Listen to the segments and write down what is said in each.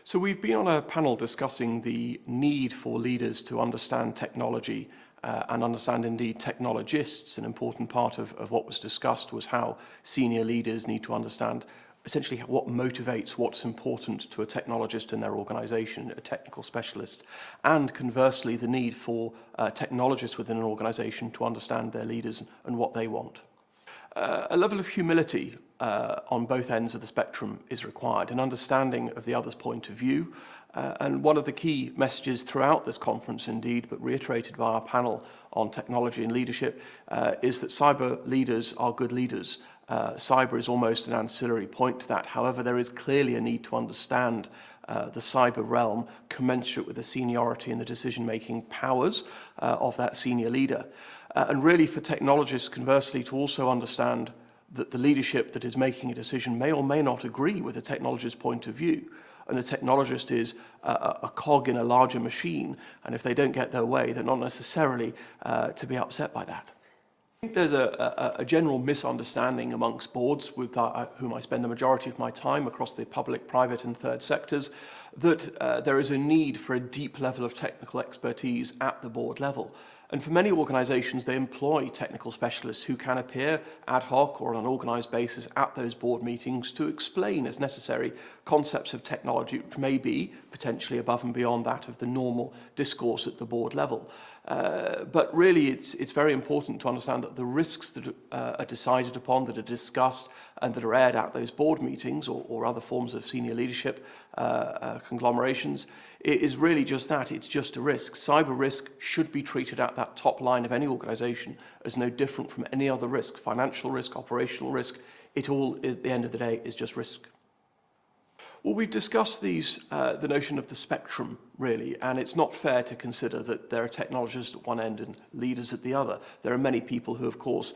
So we've been on a panel discussing the need for leaders to understand technology and understand indeed technologists. An important part of what was discussed was how senior leaders need to understand essentially what motivates what's important to a technologist in their organization, a technical specialist, and conversely the need for technologists within an organization to understand their leaders and what they want. A level of humility on both ends of the spectrum is required, an understanding of the other's point of view. And one of the key messages throughout this conference, indeed, but reiterated by our panel on technology and leadership, is that cyber leaders are good leaders. Cyber is almost an ancillary point to that. However, there is clearly a need to understand the cyber realm commensurate with the seniority and the decision-making powers of that senior leader. And really for technologists, conversely, to also understand that the leadership that is making a decision may or may not agree with the technologist's point of view. And the technologist is a cog in a larger machine, and if they don't get their way, they're not necessarily to be upset by that. I think there's a general misunderstanding amongst boards with whom I spend the majority of my time across the public, private and third sectors, that there is a need for a deep level of technical expertise at the board level. And for many organisations, they employ technical specialists who can appear ad hoc or on an organised basis at those board meetings to explain, as necessary, concepts of technology which may be potentially above and beyond that of the normal discourse at the board level. But really, it's very important to understand that the risks that are decided upon, that are discussed, and that are aired at those board meetings or other forms of senior leadership conglomerations is really just that. It's just a risk. Cyber risk should be treated at that top line of any organisation as no different from any other risk. Financial risk, operational risk, it all, at the end of the day, is just risk. Well, we've discussed the notion of the spectrum, really, and it's not fair to consider that there are technologists at one end and leaders at the other. There are many people who, of course,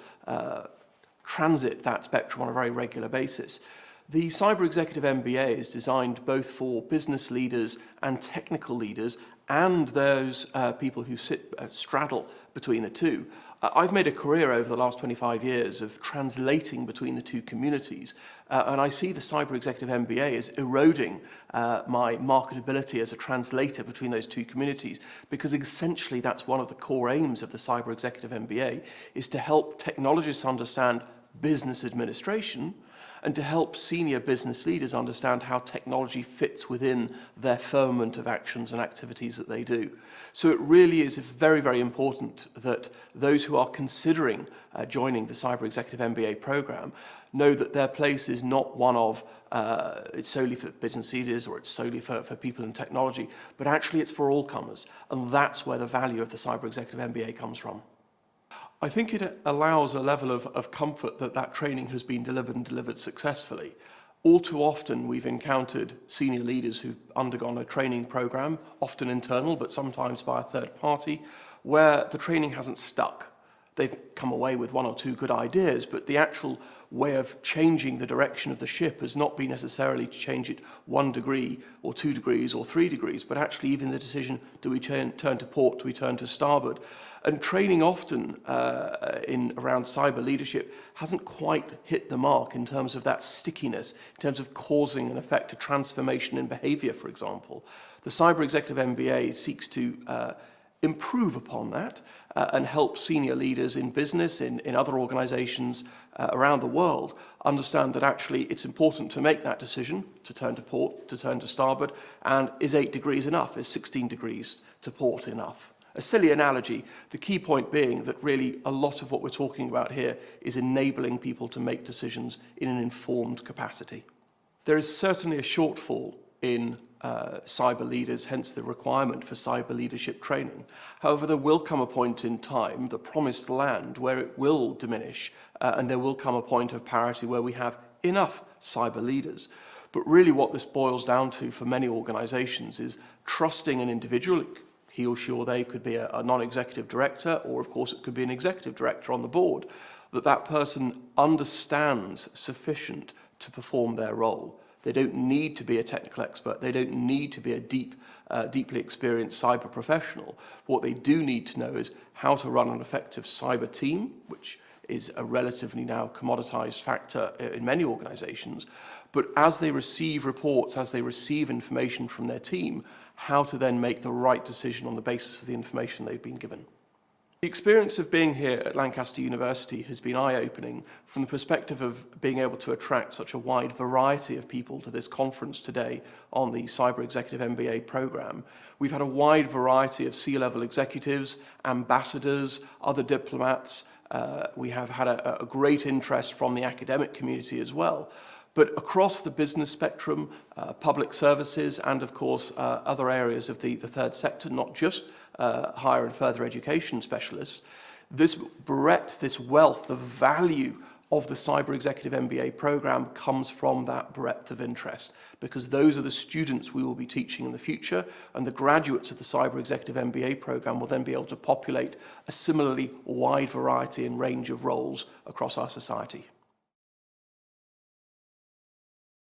transit that spectrum on a very regular basis. The Cyber Executive MBA is designed both for business leaders and technical leaders and those people who straddle between the two. I've made a career over the last 25 years of translating between the two communities, and I see the Cyber Executive MBA as eroding my marketability as a translator between those two communities, because essentially that's one of the core aims of the Cyber Executive MBA, is to help technologists understand business administration and to help senior business leaders understand how technology fits within their firmament of actions and activities that they do. So it really is very, very important that those who are considering joining the Cyber Executive MBA program know that their place is not one of it's solely for business leaders or it's solely for people in technology, but actually it's for all comers. And that's where the value of the Cyber Executive MBA comes from. I think it allows a level of comfort that that training has been delivered and delivered successfully. All too often we've encountered senior leaders who've undergone a training program, often internal, but sometimes by a third party, where the training hasn't stuck. They've come away with one or two good ideas, but the actual way of changing the direction of the ship has not been necessarily to change it 1 degree or 2 degrees or 3 degrees, but actually even the decision, do we turn to port, do we turn to starboard? And training often around cyber leadership hasn't quite hit the mark in terms of that stickiness, in terms of causing an effect, a transformation in behaviour, for example. The Cyber Executive MBA seeks to improve upon that and help senior leaders in business, in other organisations around the world, understand that actually it's important to make that decision, to turn to port, to turn to starboard, and is 8 degrees enough? Is 16 degrees to port enough? A silly analogy, the key point being that really a lot of what we're talking about here is enabling people to make decisions in an informed capacity. There is certainly a shortfall in cyber leaders, hence the requirement for cyber leadership training. However, there will come a point in time, the promised land, where it will diminish, and there will come a point of parity where we have enough cyber leaders. But really what this boils down to for many organisations is trusting an individual. He or she or they could be a non-executive director, or of course it could be an executive director on the board, that person understands sufficient to perform their role. They don't need to be a technical expert. They don't need to be a deeply experienced cyber professional. What they do need to know is how to run an effective cyber team, which is a relatively now commoditized factor in many organizations. But as they receive reports, as they receive information from their team, how to then make the right decision on the basis of the information they've been given. The experience of being here at Lancaster University has been eye-opening from the perspective of being able to attract such a wide variety of people to this conference today on the Cyber Executive MBA program. We've had a wide variety of C-level executives, ambassadors, other diplomats. We have had a great interest from the academic community as well. But across the business spectrum, public services, and of course other areas of the third sector, not just higher and further education specialists, this breadth, this wealth, the value of the Cyber Executive MBA program comes from that breadth of interest, because those are the students we will be teaching in the future, and the graduates of the Cyber Executive MBA program will then be able to populate a similarly wide variety and range of roles across our society.